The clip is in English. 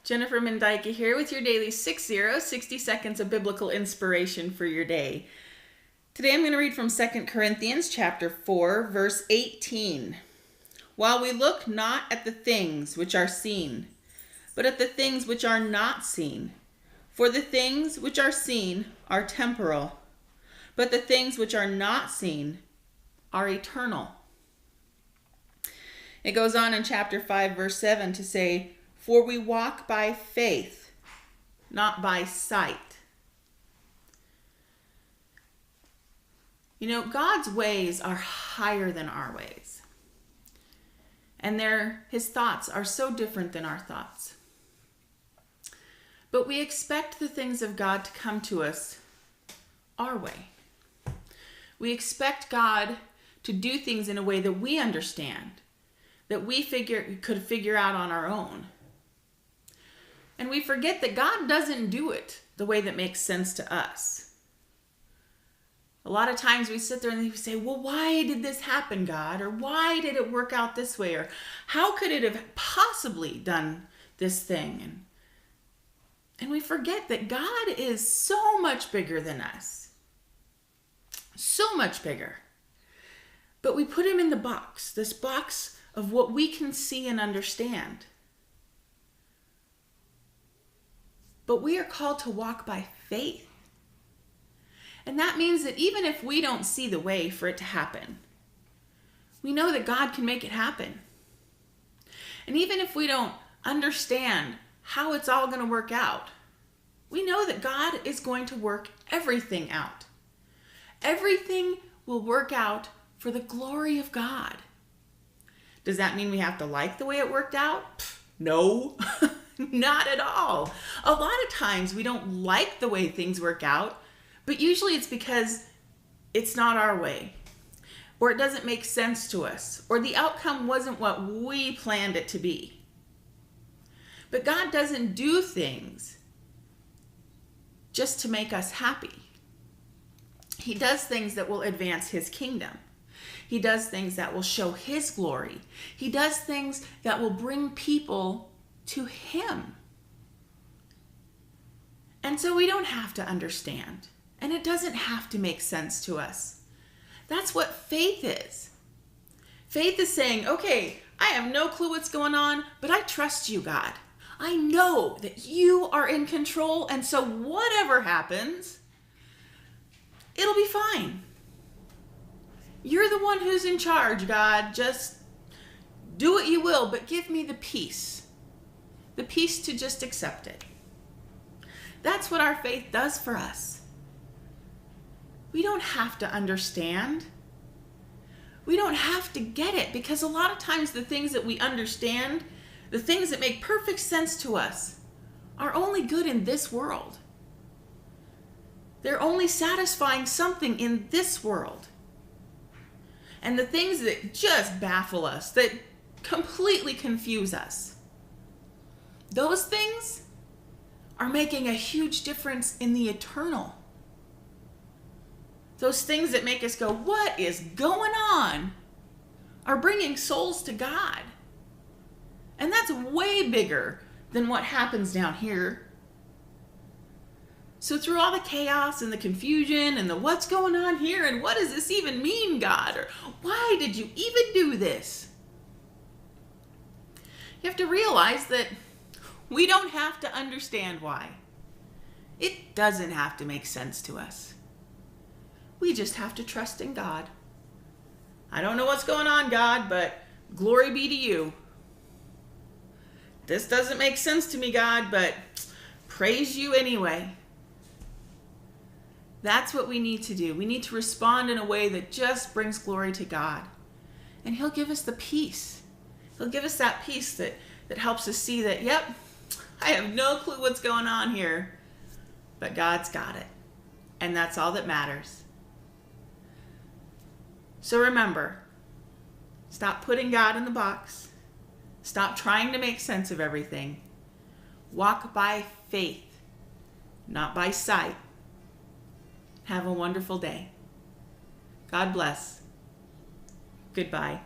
Jennifer Mendyke here with your daily 60 seconds of biblical inspiration for your day. Today I'm going to read from 2 Corinthians chapter 4, verse 18. While we look not at the things which are seen, but at the things which are not seen. For the things which are seen are temporal, but the things which are not seen are eternal. It goes on in chapter 5, verse 7 to say, for we walk by faith, not by sight. You know, God's ways are higher than our ways. And his thoughts are so different than our thoughts. But we expect the things of God to come to us our way. We expect God to do things in a way that we understand, that we could figure out on our own. And we forget that God doesn't do it the way that makes sense to us. A lot of times we sit there and we say, well, why did this happen, God? Or why did it work out this way? Or how could it have possibly done this thing? And we forget that God is so much bigger than us. So much bigger. But we put him in the box, this box of what we can see and understand. But we are called to walk by faith. And that means that even if we don't see the way for it to happen, we know that God can make it happen. And even if we don't understand how it's all going to work out, we know that God is going to work everything out. Everything will work out for the glory of God. Does that mean we have to like the way it worked out? No. Not at all. A lot of times we don't like the way things work out, but usually it's because it's not our way, or it doesn't make sense to us, or the outcome wasn't what we planned it to be. But God doesn't do things just to make us happy. He does things that will advance his kingdom. He does things that will show his glory. He does things that will bring people to him. And so we don't have to understand, and it doesn't have to make sense to us. That's what faith is. Faith is saying, okay, I have no clue what's going on, but I trust you, God. I know that you are in control, and so whatever happens, it'll be fine. You're the one who's in charge, God. Just do what you will, but give me the peace. The peace to just accept it. That's what our faith does for us. We don't have to understand. We don't have to get it, because a lot of times the things that we understand, the things that make perfect sense to us, are only good in this world. They're only satisfying something in this world. And the things that just baffle us, that completely confuse us, those things are making a huge difference in the eternal. Those things that make us go, what is going on? Are bringing souls to God. And that's way bigger than what happens down here. So through all the chaos and the confusion and the what's going on here and what does this even mean, God? Or why did you even do this? You have to realize that we don't have to understand why. It doesn't have to make sense to us. We just have to trust in God. I don't know what's going on, God, but glory be to you. This doesn't make sense to me, God, but praise you anyway. That's what we need to do. We need to respond in a way that just brings glory to God. And he'll give us the peace. He'll give us that peace that helps us see that, yep, I have no clue what's going on here, but God's got it. And that's all that matters. So remember, stop putting God in the box. Stop trying to make sense of everything. Walk by faith, not by sight. Have a wonderful day. God bless. Goodbye.